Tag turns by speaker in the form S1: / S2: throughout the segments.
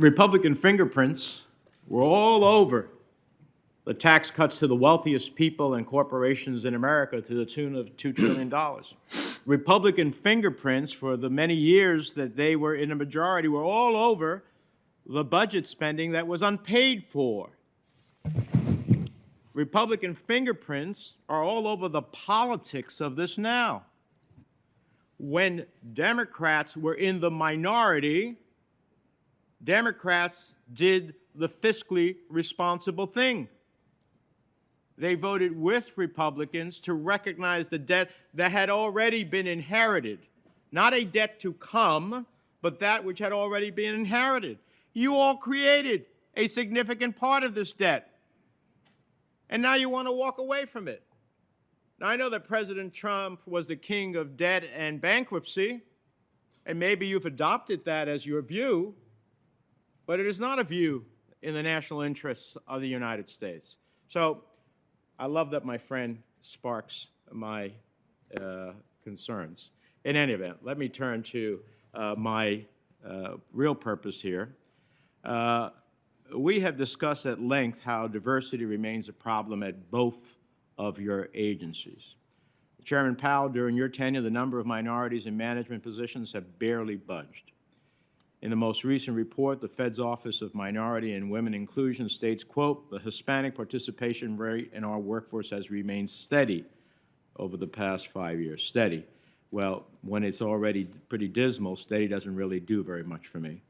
S1: Republican fingerprints were all over the tax cuts to the wealthiest people and corporations in America to the tune of $2 trillion. Republican fingerprints for the many years that they were in a majority were all over the budget spending that was unpaid for. Republican fingerprints are all over the politics of this now. When Democrats were in the minority, Democrats did the fiscally responsible thing. They voted with Republicans to recognize the debt that had already been inherited. Not a debt to come, but that which had already been inherited. You all created a significant part of this debt, and now you want to walk away from it. Now, I know that President Trump was the king of debt and bankruptcy, and maybe you've adopted that as your view, but it is not a view in the national interests of the United States. So I love that my friend sparks my concerns. In any event, let me turn to my real purpose here. We have discussed at length how diversity remains a problem at both of your agencies. Chairman Powell, during your tenure, the number of minorities in management positions have barely budged. In the most recent report, the Fed's Office of Minority and Women Inclusion states, quote, the Hispanic participation rate in our workforce has remained steady over the past 5 years. Steady. Well, when it's already pretty dismal, steady doesn't really do very much for me.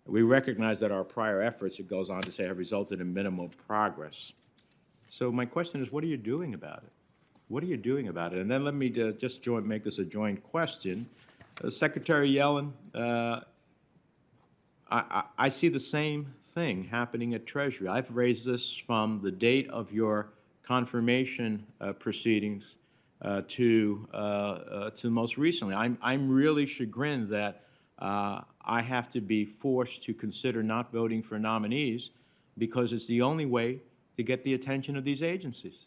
S1: We recognize that our prior efforts, it goes on to say, have resulted in minimal progress. So my question is, what are you doing about it? What are you doing about it? And then let me just make this a joint question. Secretary Yellen, I see the same thing happening at Treasury. I've raised this from the date of your confirmation proceedings to most recently. I'm really chagrined that I have to be forced to consider not voting for nominees because it's the only way to get the attention of these agencies.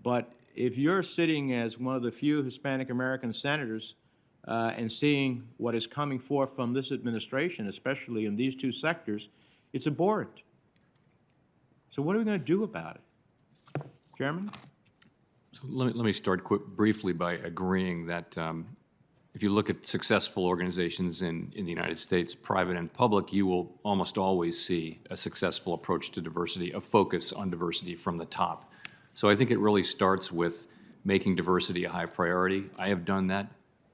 S1: But if you're sitting as one of the few Hispanic American senators and seeing what is coming forth from this administration, especially in these two sectors, it's abhorrent. So what are we going to do about it? Chairman?
S2: So let me start briefly by agreeing that if you look at successful organizations in the United States, private and public, you will almost always see a successful approach to diversity, a focus on diversity from the top. So I think it really starts with making diversity a high priority. I have done that.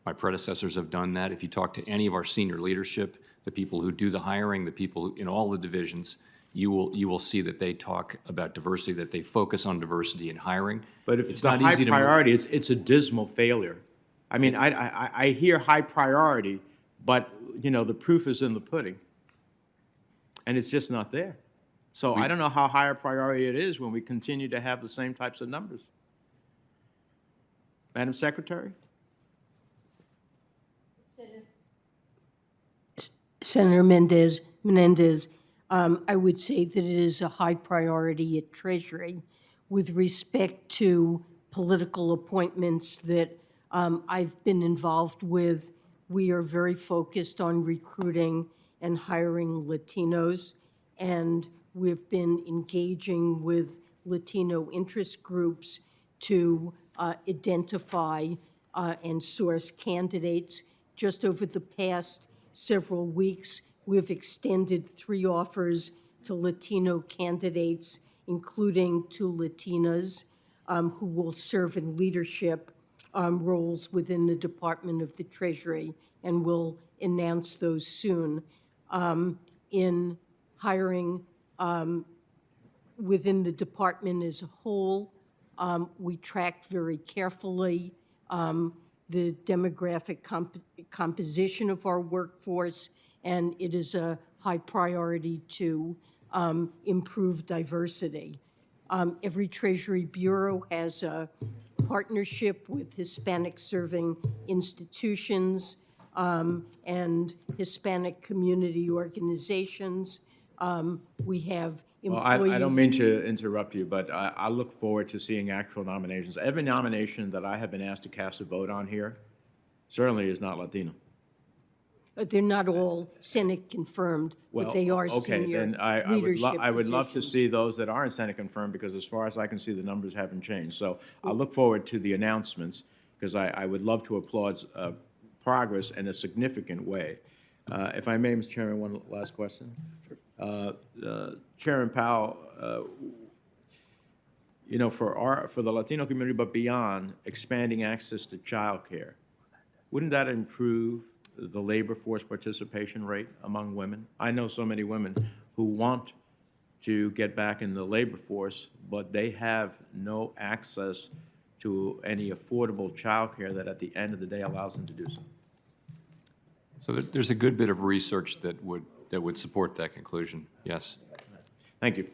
S2: My predecessors have done that. If you talk to any of our senior leadership, the people who do the hiring, the people in all the divisions, you will see that they talk about diversity, that they focus on diversity in hiring.
S1: But if it's not high priority, it's a dismal failure. I mean, I hear high priority, but, you know, the proof is in the pudding, and it's just not there. So I don't know how high a priority it is when we continue to have the same types of numbers. Madam Secretary?
S3: Senator Menendez, I would say that it is a high priority at Treasury with respect to political appointments that I've been involved with. We are very focused on recruiting and hiring Latinos, and we've been engaging with Latino interest groups to identify and source candidates. Just over the past several weeks, we've extended 3 offers to Latino candidates, including 2 Latinas who will serve in leadership roles within the Department of the Treasury, and we'll announce those soon. In hiring within the department as a whole, we track very carefully the demographic composition of our workforce, and it is a high priority to improve diversity. Every Treasury Bureau has a partnership with Hispanic-serving institutions and Hispanic community organizations. We have employee...
S1: Well, I don't mean to interrupt you, but I look forward to seeing actual nominations. Every nomination that I have been asked to cast a vote on here certainly is not Latino.
S3: They're not all Senate confirmed, but they are
S1: Okay,
S3: senior
S1: then I
S3: leadership
S1: would love to
S3: positions.
S1: see those that aren't Senate confirmed, because as far as I can see, the numbers haven't changed. So I look forward to the announcements, because I would love to applaud progress in a significant way. If I may, Mr. Chairman, one last question. Chairman Powell, you know, for the Latino community, but beyond, expanding access to childcare, wouldn't that improve the labor force participation rate among women? I know so many women who want to get back in the labor force, but they have no access to any affordable childcare that at the end of the day allows them to do so.
S2: So there's a good bit of research that would support that conclusion, yes.
S1: Thank you.